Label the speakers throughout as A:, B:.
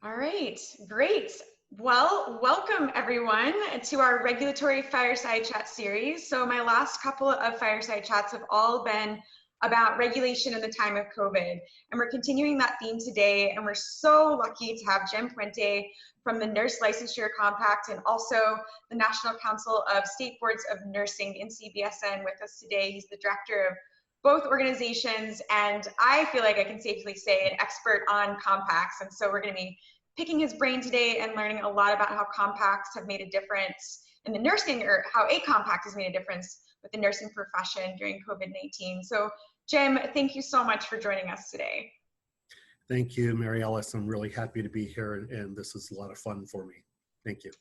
A: All right, great. Well, welcome everyone to our regulatory fireside chat series. So my last couple of fireside chats have all been about regulation in the time of COVID. And we're continuing that theme today. And we're so lucky to have Jim Puente from the Nurse Licensure Compact and also the National Council of State Boards of Nursing, NCBSN, with us today. He's the director of both organizations, and I feel like I can safely say an expert on compacts. And so we're going to be picking his brain today and learning a lot about how compacts have made a difference in the nursing, or how a compact has made a difference with the nursing profession during COVID-19. So Jim, thank you so much for joining us today.
B: Thank you, Mary Ellis. I'm really happy to be here, and this is a lot of fun for me. Thank you.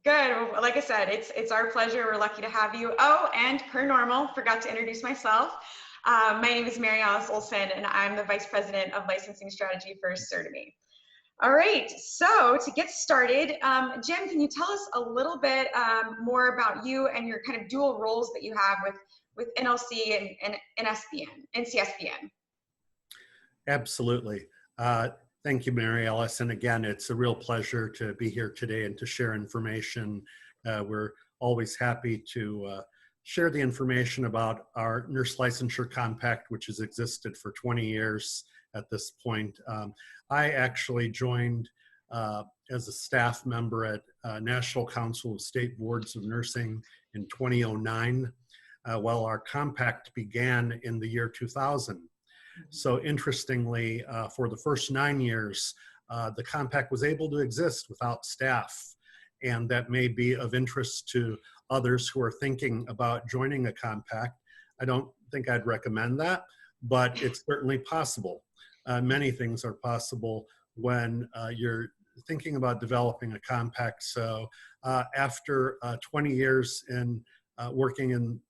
A: Good. Well, like I said, it's our pleasure. We're lucky to have you. Oh, and per normal, forgot to introduce myself. My name is Mary Alice Olson, and I'm the Vice President of Licensing Strategy for CertaMe. All right, so to get started, Jim, can you tell us a little bit more about you and your kind of dual roles that you have with NLC and NCSBN?
B: Absolutely. Thank you, Mary Ellis. And again, it's a real pleasure to be here today and to share information. We're always happy to share the information about our Nurse Licensure Compact, which has existed for 20 years at this point. I actually joined as a staff member at National Council of State Boards of Nursing in 2009, while our compact began in the year 2000. So interestingly, for the first 9 years, the compact was able to exist without staff. And that may be of interest to others who are thinking about joining a compact. I don't think I'd recommend that, but it's certainly possible. Many things are possible when you're thinking about developing a compact. So after 20 years in working in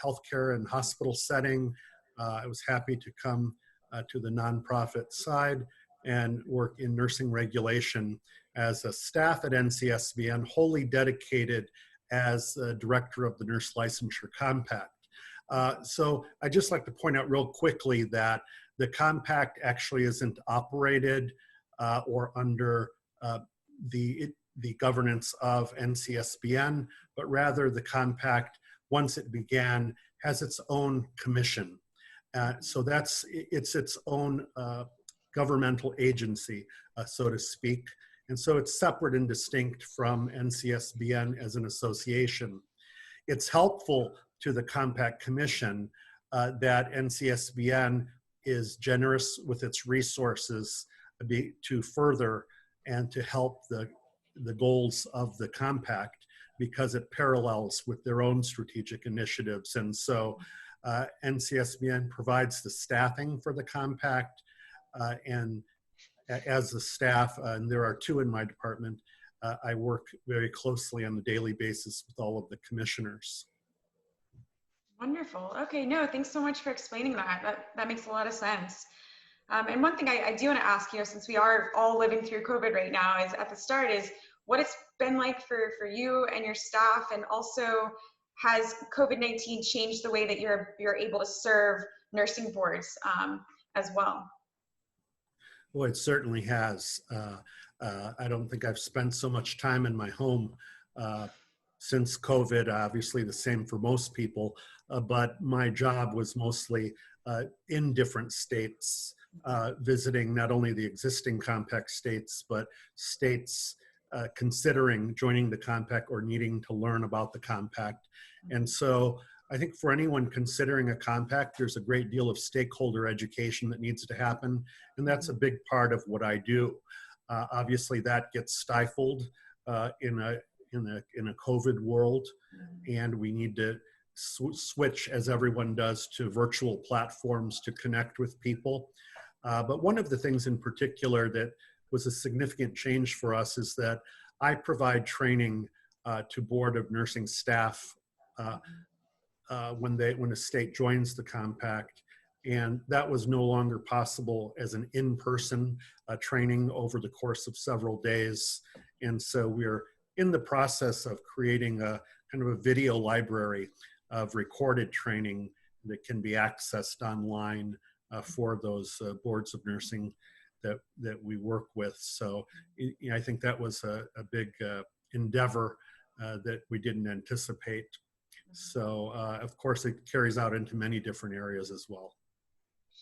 B: healthcare and hospital setting, I was happy to come to the nonprofit side and work in nursing regulation as a staff at NCSBN, wholly dedicated as director of the Nurse Licensure Compact. So I'd just like to point out real quickly that the compact actually isn't operated or under the governance of NCSBN, but rather the compact, once it began, has its own commission. So it's its own governmental agency, so to speak. And so it's separate and distinct from NCSBN as an association. It's helpful to the Compact Commission that NCSBN is generous with its resources to further and to help the goals of the Compact, because it parallels with their own strategic initiatives. And so NCSBN provides the staffing for the compact, and as the staff, and there are two in my department, I work very closely on a daily basis with all of the commissioners.
A: Wonderful. Okay, no, thanks so much for explaining that. That makes a lot of sense. And one thing I do want to ask, since we are all living through COVID right now, is at the start is what it's been like for you and your staff, and also has COVID-19 changed the way that you're able to serve nursing boards as well?
B: Well, it certainly has. I don't think I've spent so much time in my home since COVID, obviously the same for most people, but my job was mostly in different states, visiting not only the existing compact states, but states considering joining the compact or needing to learn about the compact. And so I think for anyone considering a compact, there's a great deal of stakeholder education that needs to happen, and that's a big part of what I do. Obviously, that gets stifled in a COVID world, and we need to switch, as everyone does, to virtual platforms to connect with people. But one of the things in particular that was a significant change for us is that I provide training to Board of Nursing staff when a state joins the compact, and that was no longer possible as an in-person training over the course of several days. And so we're in the process of creating a kind of a video library of recorded training that can be accessed online for those boards of nursing that we work with. So I think that was a big endeavor that we didn't anticipate. So of course, it carries out into many different areas as well.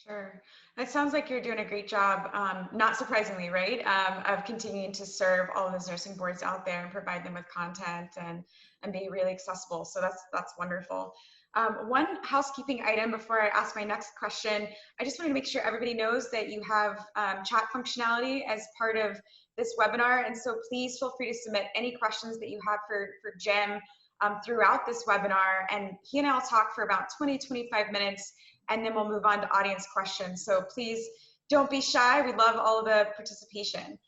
A: Sure. It sounds like you're doing a great job, not surprisingly, right, of continuing to serve all of those nursing boards out there and provide them with content and be really accessible. So that's wonderful. One housekeeping item before I ask my next question, I just wanted to make sure everybody knows that you have chat functionality as part of this webinar. And so please feel free to submit any questions that you have for Jim throughout this webinar. And he and I will talk for about 20-25 minutes, and then we'll move on to audience questions. So please don't be shy. We love all of the participation.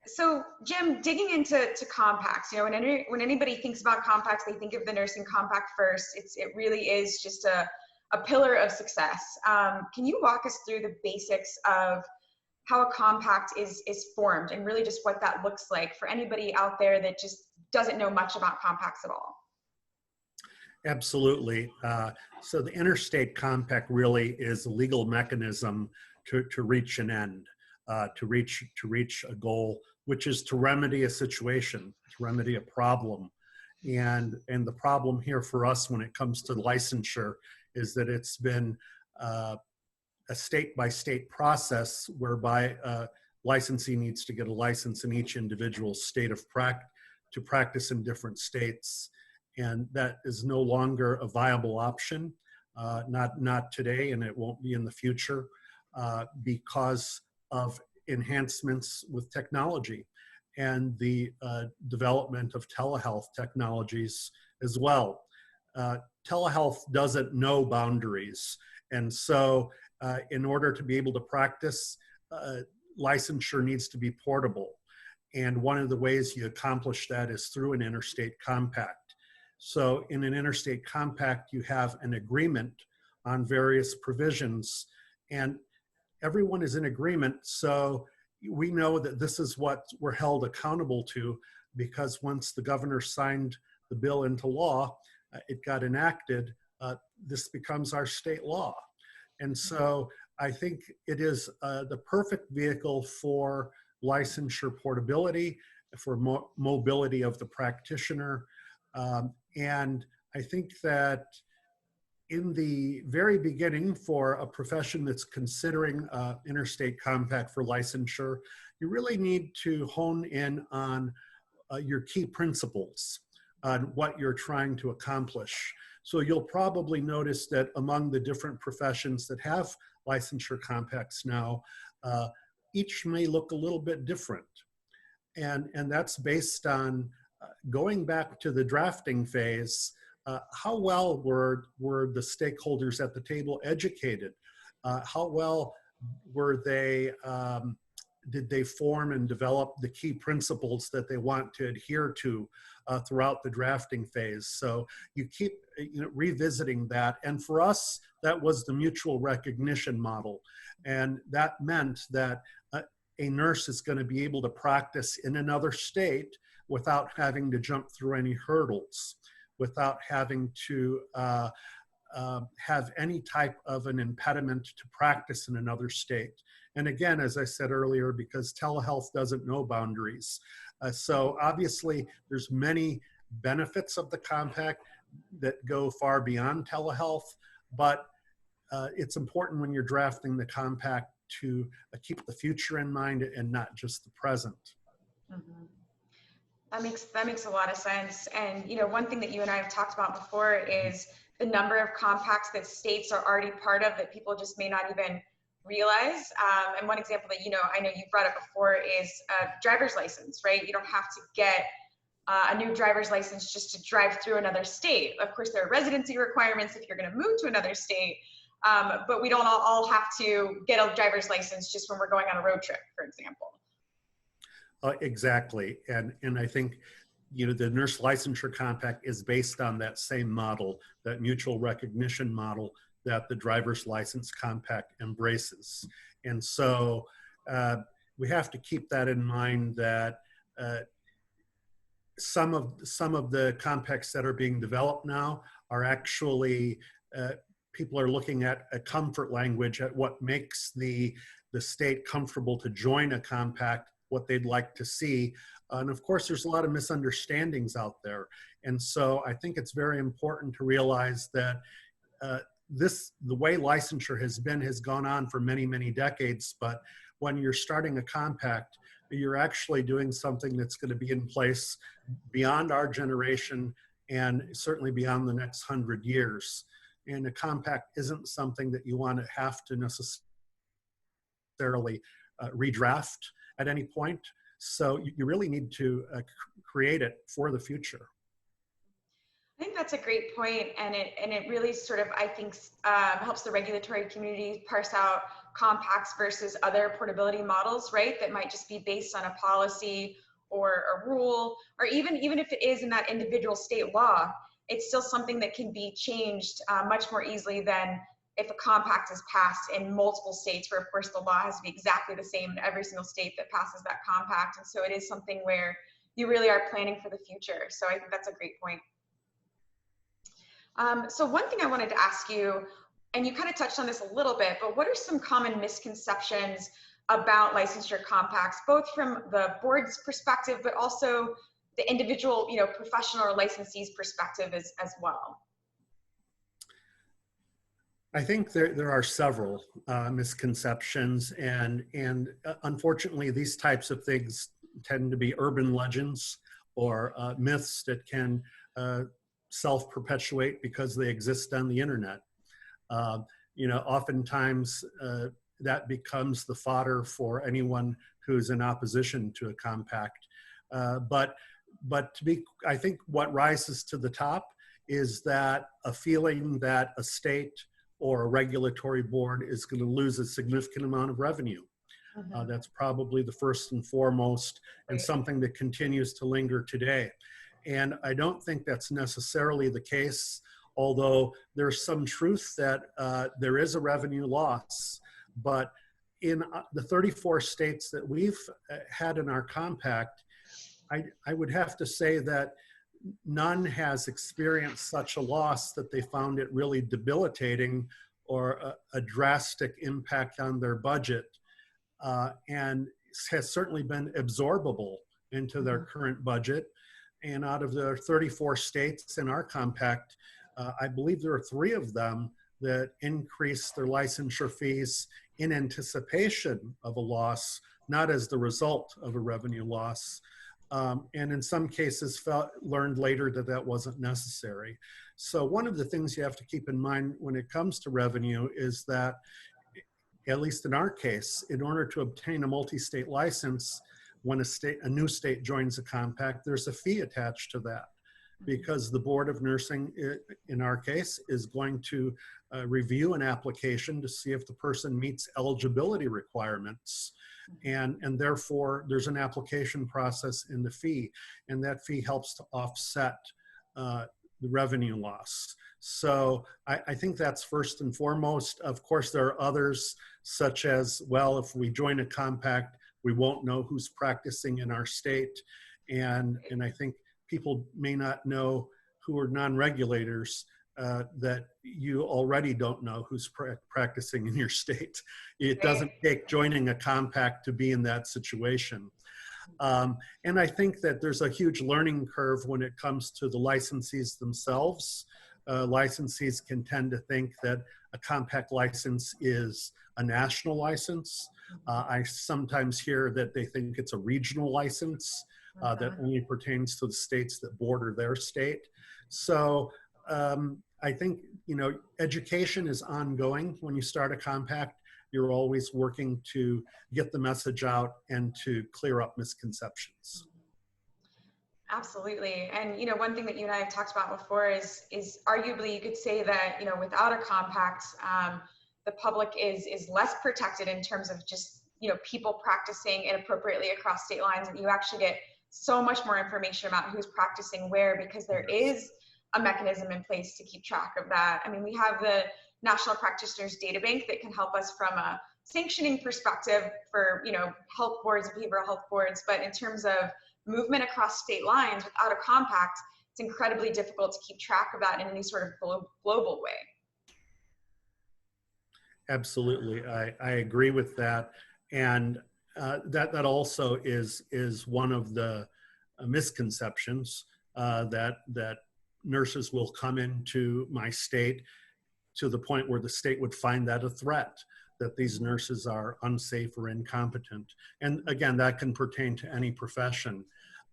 A: So Jim, digging into compacts, you know, when anybody thinks about compacts, they think of the nursing compact first. It really is just a pillar of success. Can you walk us through the basics of how a compact is formed and really just what that looks like for anybody out there that just doesn't know much about compacts at all?
B: Absolutely. So the interstate compact really is a legal mechanism to reach an end, to reach a goal, which is to remedy a situation, to remedy a problem. And the problem here for us when it comes to licensure is that it's been a state-by-state process whereby a licensee needs to get a license in each individual state of practice to practice in different states. And that is no longer a viable option, not today, and it won't be in the future because of enhancements with technology and the development of telehealth technologies as well. Telehealth doesn't know boundaries, and so in order to be able to practice, licensure needs to be portable. And one of the ways you accomplish that is through an interstate compact. So in an interstate compact, you have an agreement on various provisions, and everyone is in agreement. So we know that this is what we're held accountable to, because once the governor signed the bill into law, it got enacted, this becomes our state law. And so I think it is the perfect vehicle for licensure portability, for mobility of the practitioner. And I think that in the very beginning, for a profession that's considering interstate compact for licensure, you really need to hone in on your key principles, on what you're trying to accomplish. So you'll probably notice that among the different professions that have licensure compacts now, each may look a little bit different. And that's based on going back to the drafting phase. How well were the stakeholders at the table educated? How well were they, did they form and develop the key principles that they want to adhere to throughout the drafting phase? So you keep revisiting that. And for us, that was the mutual recognition model. And that meant that a nurse is going to be able to practice in another state without having to jump through any hurdles, without having to have any type of an impediment to practice in another state. And again, as I said earlier, because telehealth doesn't know boundaries. So obviously there's many benefits of the compact that go far beyond telehealth, but it's important when you're drafting the compact to keep the future in mind and not just the present.
A: Mm-hmm. That makes a lot of sense. And one thing that you and I have talked about before is the number of compacts that states are already part of that people just may not even realize. And one example that I know you've brought up before is a driver's license, right? You don't have to get a new driver's license just to drive through another state. Of course, there are residency requirements if you're going to move to another state, but we don't all have to get a driver's license just when we're going on a road trip, for example.
B: Exactly. And I think, the nurse licensure compact is based on that same model, that mutual recognition model that the driver's license compact embraces. And so we have to keep that in mind, that some of the compacts that are being developed now are actually people are looking at a comfort language, at what makes the state comfortable to join a compact, what they'd like to see. And of course, there's a lot of misunderstandings out there. And so I think it's very important to realize that the way licensure has gone on for many, many decades. But when you're starting a compact, you're actually doing something that's going to be in place beyond our generation and certainly beyond the next 100 years. And a compact isn't something that you want to have to necessarily redraft at any point. So you really need to create it for the future.
A: I think that's a great point, and it really sort of, I think, helps the regulatory community parse out compacts versus other portability models, right? That might just be based on a policy or a rule, or even if it is in that individual state law, it's still something that can be changed much more easily than if a compact is passed in multiple states, where of course the law has to be exactly the same in every single state that passes that compact. And so it is something where you really are planning for the future. So I think that's a great point. So one thing I wanted to ask you, and you kind of touched on this a little bit, but what are some common misconceptions about licensure compacts, both from the board's perspective, but also the individual, professional or licensee's perspective as well?
B: I think there are several misconceptions, and unfortunately, these types of things tend to be urban legends or myths that can self-perpetuate because they exist on the internet. Oftentimes that becomes the fodder for anyone who's in opposition to a compact. But I think what rises to the top is that a feeling that a state or a regulatory board is going to lose a significant amount of revenue. That's probably the first and foremost, and something that continues to linger today. And I don't think that's necessarily the case, although there's some truth that there is a revenue loss. But in the 34 states that we've had in our compact, I would have to say that none has experienced such a loss that they found it really debilitating or a drastic impact on their budget, and has certainly been absorbable into their current budget. And out of the 34 states in our compact, I believe there are 3 of them that increased their licensure fees in anticipation of a loss, not as the result of a revenue loss. And in some cases learned later that that wasn't necessary. So one of the things you have to keep in mind when it comes to revenue is that, at least in our case, in order to obtain a multi-state license, when a new state joins a compact, there's a fee attached to that, because the Board of Nursing, in our case, is going to review an application to see if the person meets eligibility requirements. And therefore, there's an application process in the fee, and that fee helps to offset the revenue loss. So I think that's first and foremost. Of course, there are others, such as, well, if we join a compact, we won't know who's practicing in our state. And I think people may not know, who are non-regulators, that you already don't know who's practicing in your state. It doesn't take joining a compact to be in that situation. And I think that there's a huge learning curve when it comes to the licensees themselves. Licensees can tend to think that a compact license is a national license. I sometimes hear that they think it's a regional license that only pertains to the states that border their state. So I think, education is ongoing. When you start a compact, you're always working to get the message out and to clear up misconceptions.
A: Absolutely. And, one thing that you and I have talked about before is arguably you could say that, without a compact, the public is less protected in terms of just, people practicing inappropriately across state lines, and you actually get so much more information about who's practicing where, because there is a mechanism in place to keep track of that. I mean, we have the National Practitioners Data Bank that can help us from a sanctioning perspective for, health boards, behavioral health boards, but in terms of movement across state lines without a compact, it's incredibly difficult to keep track of that in any sort of global way.
B: Absolutely. I agree with that. And that also is one of the misconceptions that nurses will come into my state to the point where the state would find that a threat, that these nurses are unsafe or incompetent. And again, that can pertain to any profession.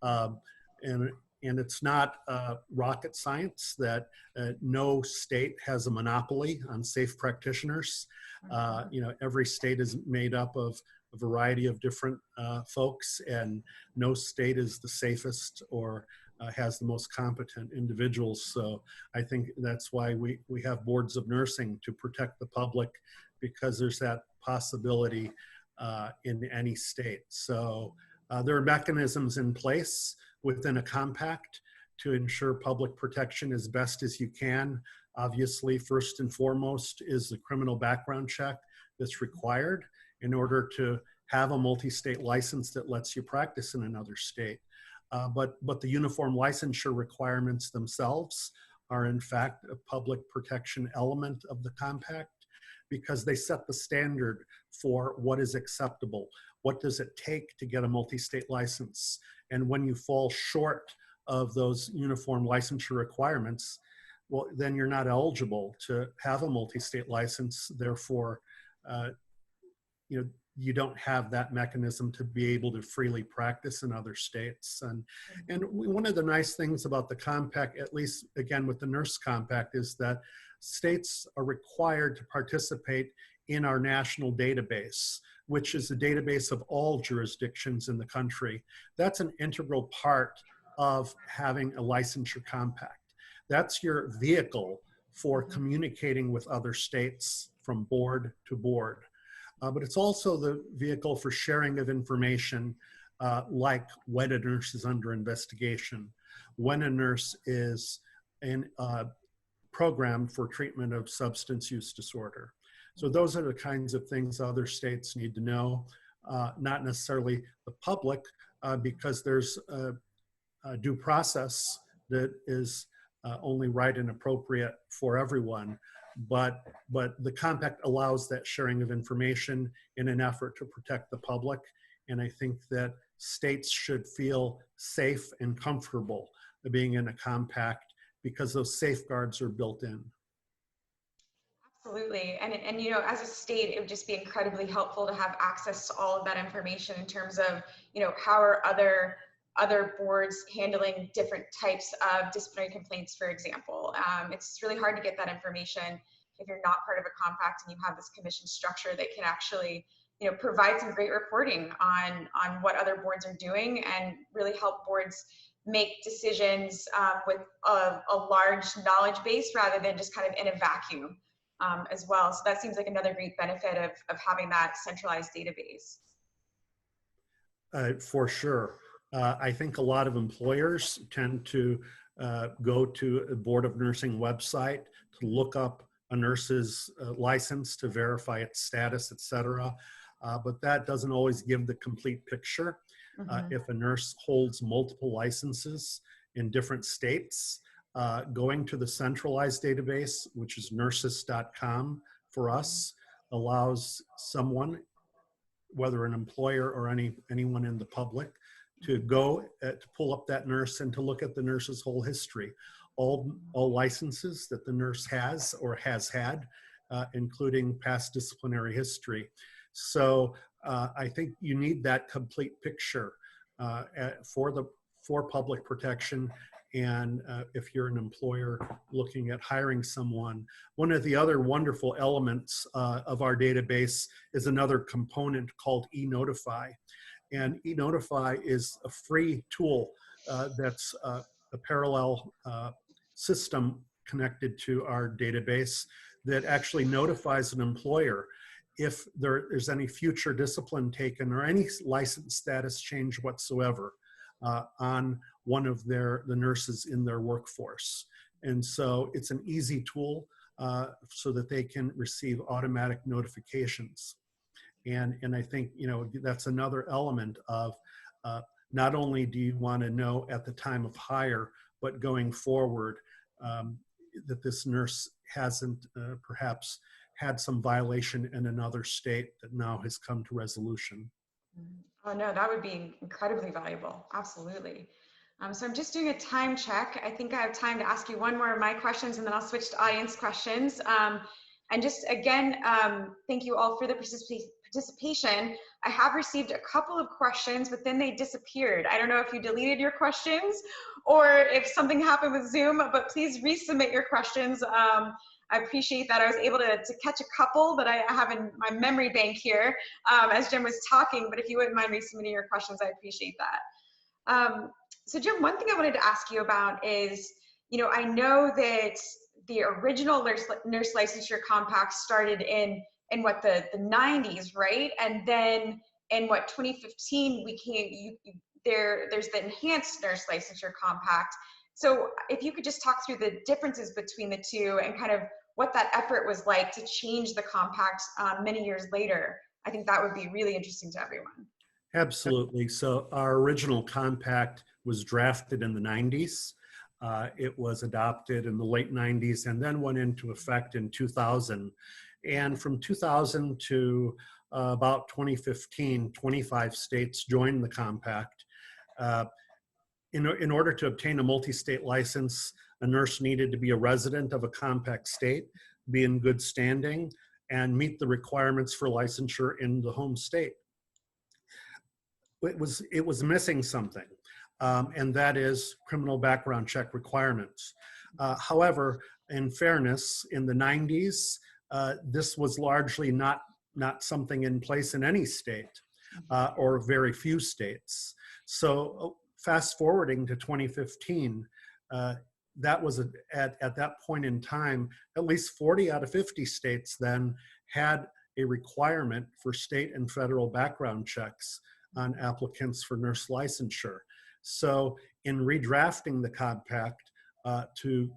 B: Um, and, and it's not rocket science that no state has a monopoly on safe practitioners. Every state is made up of a variety of different folks, and no state is the safest or has the most competent individuals. So I think that's why we have boards of nursing to protect the public, because there's that possibility in any state. So there are mechanisms in place within a compact to ensure public protection as best as you can. Obviously, first and foremost is the criminal background check that's required in order to have a multi-state license that lets you practice in another state. But the uniform licensure requirements themselves are in fact a public protection element of the compact, because they set the standard for what is acceptable. What does it take to get a multi-state license? And when you fall short of those uniform licensure requirements, well, then you're not eligible to have a multi-state license. Therefore, you don't have that mechanism to be able to freely practice in other states. And one of the nice things about the compact, at least again with the nurse compact, is that states are required to participate in our national database, which is a database of all jurisdictions in the country. That's an integral part of having a licensure compact. That's your vehicle for communicating with other states from board to board. But it's also the vehicle for sharing of information, like when a nurse is under investigation, when a nurse is in a program for treatment of substance use disorder. So those are the kinds of things other states need to know, not necessarily the public, because there's a due process that is only right and appropriate for everyone. But the compact allows that sharing of information in an effort to protect the public. And I think that states should feel safe and comfortable being in a compact, because those safeguards are built in.
A: Absolutely. And as a state, it would just be incredibly helpful to have access to all of that information in terms of, how are other boards handling different types of disciplinary complaints, for example. It's really hard to get that information if you're not part of a compact and you have this commission structure that can actually, provide some great reporting on what other boards are doing and really help boards make decisions with a large knowledge base rather than just kind of in a vacuum as well. So that seems like another great benefit of having that centralized database.
B: For sure. I think a lot of employers tend to go to a Board of Nursing website to look up a nurse's license to verify its status, et cetera. But that doesn't always give the complete picture. If a nurse holds multiple licenses in different states, going to the centralized database, which is nurses.com for us, allows someone, whether an employer or anyone in the public, to go to pull up that nurse and to look at the nurse's whole history, all licenses that the nurse has or has had, including past disciplinary history. So I think you need that complete picture for public protection. And if you're an employer looking at hiring someone, one of the other wonderful elements of our database is another component called eNotify. And eNotify is a free tool that's a parallel system connected to our database that actually notifies an employer if there is any future discipline taken or any license status change whatsoever on one of the nurses in their workforce. And so it's an easy tool so that they can receive automatic notifications. And I think, that's another element of not only do you want to know at the time of hire, but going forward that this nurse hasn't perhaps had some violation in another state that now has come to resolution.
A: Oh no, that would be incredibly valuable. Absolutely. So I'm just doing a time check. I think I have time to ask you one more of my questions, and then I'll switch to audience questions. And just again, thank you all for the participation. I have received a couple of questions, but then they disappeared. I don't know if you deleted your questions or if something happened with Zoom, but please resubmit your questions. I appreciate that. I was able to catch a couple that I have in my memory bank here as Jim was talking, but if you wouldn't mind resubmitting your questions, I appreciate that. So Jim, one thing I wanted to ask you about is, I know that the original nurse licensure compact started in what, the 90s, right? And then in what, 2015, there's the enhanced nurse licensure compact. So if you could just talk through the differences between the two and kind of what that effort was like to change the compact many years later, I think that would be really interesting to everyone.
B: Absolutely. So our original compact was drafted in the 90s. It was adopted in the late 90s and then went into effect in 2000. And from 2000 to about 2015, 25 states joined the compact. In order to obtain a multi-state license, a nurse needed to be a resident of a compact state, be in good standing, and meet the requirements for licensure in the home state. It was missing something, and that is criminal background check requirements. However, in fairness, in the 90s, this was largely not something in place in any state, or very few states. So fast forwarding to 2015, that was at that point in time, at least 40 out of 50 states then had a requirement for state and federal background checks on applicants for nurse licensure. So in redrafting the compact to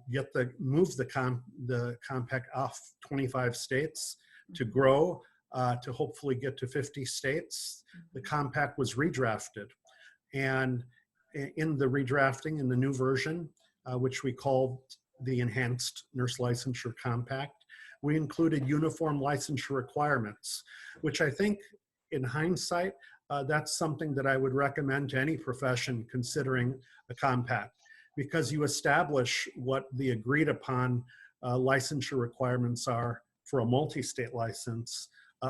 B: move the compact off 25 states to grow to hopefully get to 50 states, the compact was redrafted. And in the redrafting, in the new version, which we called the Enhanced Nurse Licensure Compact, we included uniform licensure requirements, which I think in hindsight, that's something that I would recommend to any profession considering a compact, because you establish what the agreed upon licensure requirements are for a multi-state license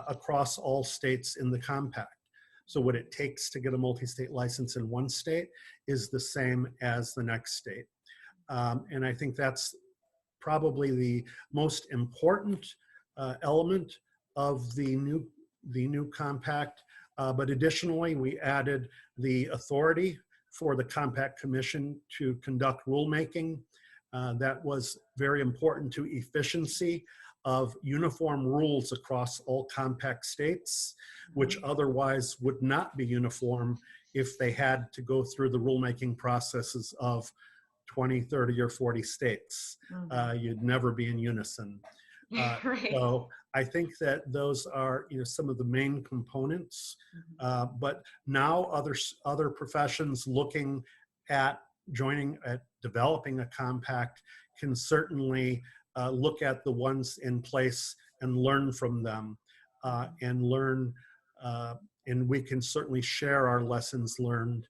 B: across all states in the compact. So what it takes to get a multi-state license in one state is the same as the next state. And I think that's probably the most important element of the new compact. But additionally, we added the authority for the Compact Commission to conduct rulemaking. That was very important to efficiency of uniform rules across all compact states, which otherwise would not be uniform if they had to go through the rulemaking processes of 20, 30, or 40 states. You'd never be in unison.
A: Right.
B: So I think that those are some of the main components. But now other professions looking at developing a compact can certainly look at the ones in place and learn from them, and we can certainly share our lessons learned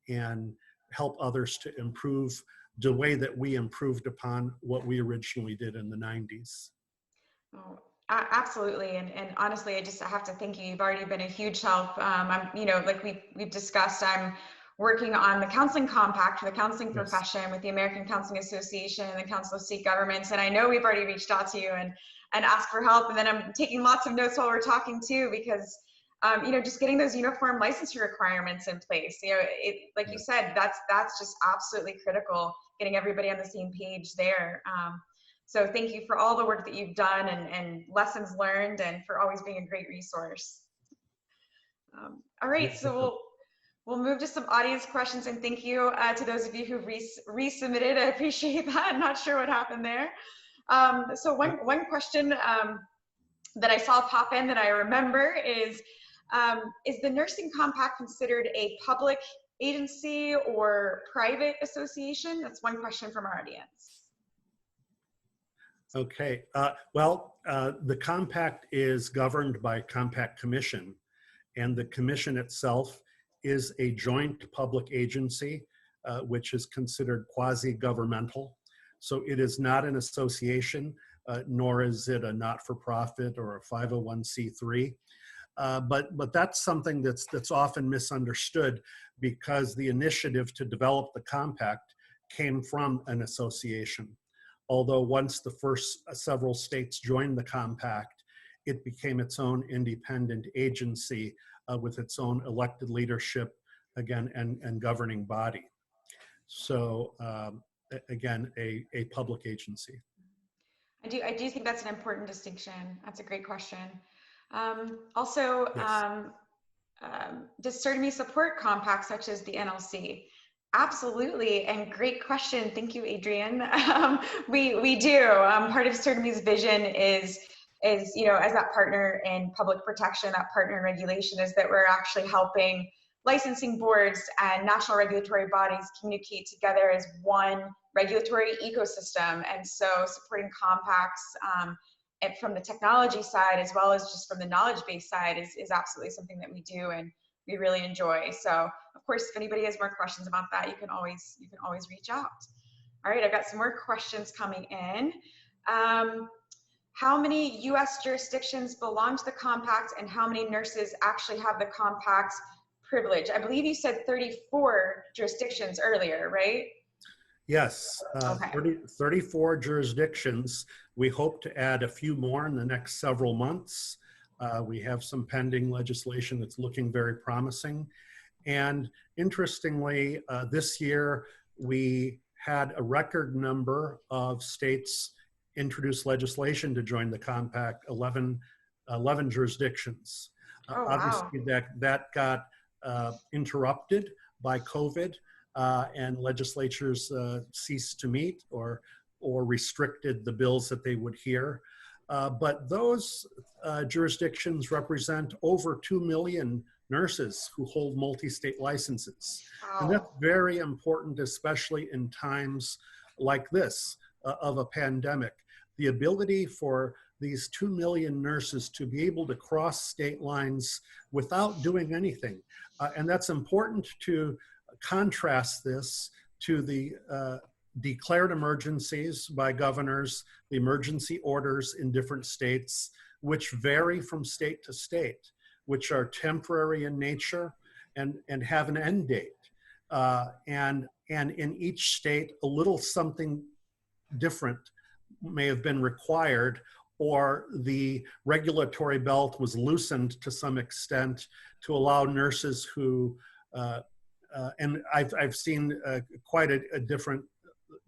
B: and help others to improve the way that we improved upon what we originally did in the 90s.
A: Oh, absolutely. And honestly, I have to thank you. You've already been a huge help. I'm, like we've discussed, I'm working on the counseling compact for the counseling profession with the American Counseling Association and the Council of State Governments. And I know we've already reached out to you and asked for help. And then I'm taking lots of notes while we're talking too, because just getting those uniform licensure requirements in place, like you said, that's just absolutely critical, getting everybody on the same page there. So thank you for all the work that you've done and lessons learned, and for always being a great resource. All right, so we'll move to some audience questions, and thank you to those of you who've resubmitted. I appreciate that. I'm not sure what happened there. So one question that I saw pop in that I remember is the Nursing Compact considered a public agency or private association? That's one question from our audience.
B: Okay. The compact is governed by Compact Commission, and the commission itself is a joint public agency, which is considered quasi-governmental. So it is not an association, nor is it a not-for-profit or a 501c3. But that's something that's often misunderstood, because the initiative to develop the compact came from an association. Although once the first several states joined the compact, it became its own independent agency with its own elected leadership, again, and governing body. So again, a public agency.
A: I do think that's an important distinction. That's a great question. Also,
B: Yes.
A: Does CERDME support compacts such as the NLC? Absolutely, and great question. Thank you, Adrian. We do. Part of CERDME's vision is, you know, as that partner in public protection, that partner in regulation, is that we're actually helping licensing boards and national regulatory bodies communicate together as one regulatory ecosystem. And so supporting compacts and from the technology side, as well as just from the knowledge-based side, is absolutely something that we do and we really enjoy. So of course, if anybody has more questions about that, you can always reach out. All right, I've got some more questions coming in. How many US jurisdictions belong to the compact, and how many nurses actually have the compact's privilege? I believe you said 34 jurisdictions earlier, right?
B: Yes,
A: Okay.
B: 34 jurisdictions. We hope to add a few more in the next several months. We have some pending legislation that's looking very promising. And interestingly, this year we had a record number of states introduce legislation to join the compact, 11 jurisdictions.
A: Oh, wow.
B: Obviously that got interrupted by COVID. And legislatures ceased to meet or restricted the bills that they would hear. But those jurisdictions represent over 2 million nurses who hold multi-state licenses.
A: Wow.
B: And that's very important, especially in times like this of a pandemic. The ability for these 2 million nurses to be able to cross state lines without doing anything. And that's important to contrast this to the declared emergencies by governors, the emergency orders in different states, which vary from state to state, which are temporary in nature and have an end date. And in each state, a little something different may have been required, or the regulatory belt was loosened to some extent to allow nurses who and I've seen quite a different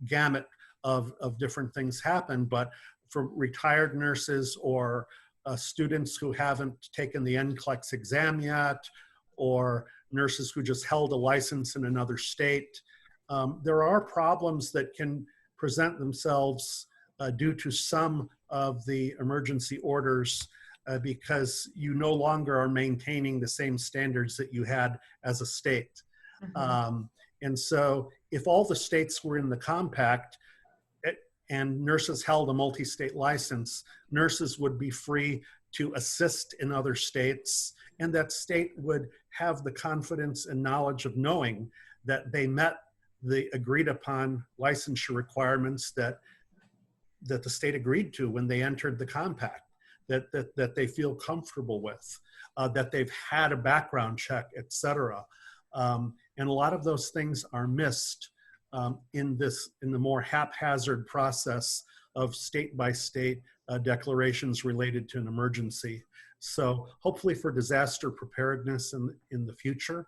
B: gamut of different things happen, but for retired nurses or students who haven't taken the NCLEX exam yet, or nurses who just held a license in another state, there are problems that can present themselves due to some of the emergency orders because you no longer are maintaining the same standards that you had as a state. Mm-hmm. And so if all the states were in the compact and nurses held a multi-state license, nurses would be free to assist in other states, and that state would have the confidence and knowledge of knowing that they met the agreed upon licensure requirements that the state agreed to when they entered the compact, that they feel comfortable with, that they've had a background check, et cetera. And a lot of those things are missed in the more haphazard process of state by state declarations related to an emergency. So hopefully for disaster preparedness in the future,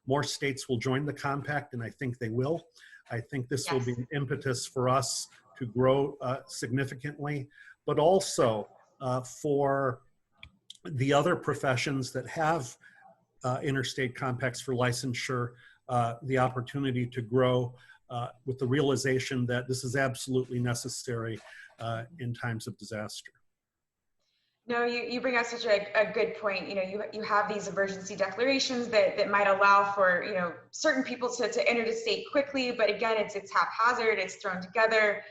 B: more states will join the compact, and I think they will. I think this will be an impetus for us to grow significantly, but also for the other professions that have interstate compacts for licensure, the opportunity to grow with the realization that this is absolutely necessary in times of disaster.
A: No, you bring up such a good point. You know, you have these emergency declarations that might allow for, you know, certain people to enter the state quickly, but again, it's haphazard, it's thrown together.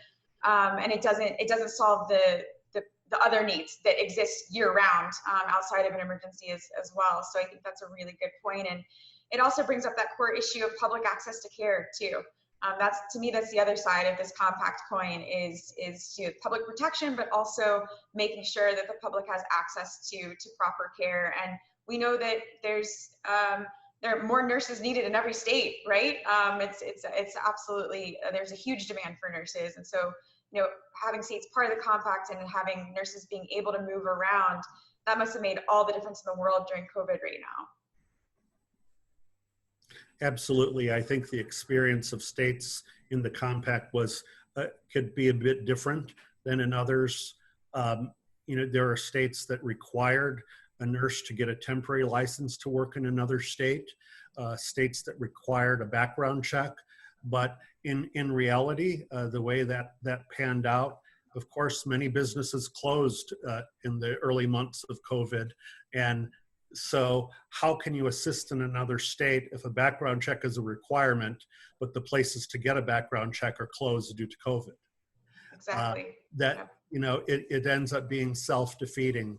A: and it doesn't solve the other needs that exist year round outside of an emergency as well. So I think that's a really good point. And it also brings up that core issue of public access to care too. That's, to me, that's the other side of this compact coin is public protection, but also making sure that the public has access to proper care. And we know that there are more nurses needed in every state, right? It's absolutely, there's a huge demand for nurses. And so, having states part of the compact and having nurses being able to move around, that must have made all the difference in the world during COVID right now.
B: Absolutely. I think the experience of states in the compact could be a bit different than in others. There are states that required a nurse to get a temporary license to work in another state, states that required a background check. But in reality, the way that panned out, of course, many businesses closed in the early months of COVID. And so how can you assist in another state if a background check is a requirement, but the places to get a background check are closed due to COVID?
A: Exactly.
B: It ends up being self-defeating.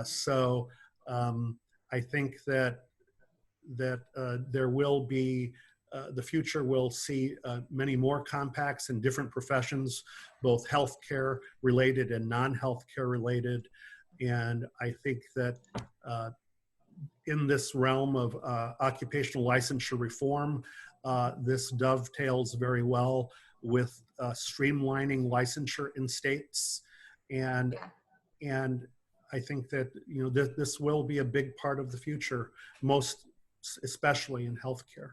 B: So I think that there will be, the future will see many more compacts in different professions, both healthcare related and non-healthcare related. And I think that in this realm of occupational licensure reform, this dovetails very well with streamlining licensure in states. And I think that this will be a big part of the future, most especially in healthcare.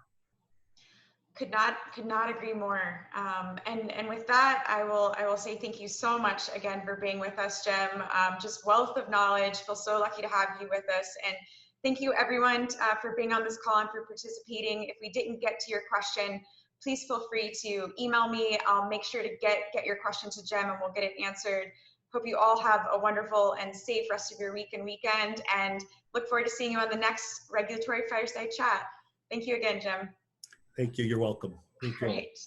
A: Could not agree more. And with that, I will say thank you so much again for being with us, Jim. Just wealth of knowledge. Feel so lucky to have you with us. And thank you everyone for being on this call and for participating. If we didn't get to your question, please feel free to email me. I'll make sure to get your question to Jim and we'll get it answered. Hope you all have a wonderful and safe rest of your week and weekend, and look forward to seeing you on the next Regulatory Fireside Chat. Thank you again, Jim.
B: Thank you. You're welcome. Thank you.
A: Great.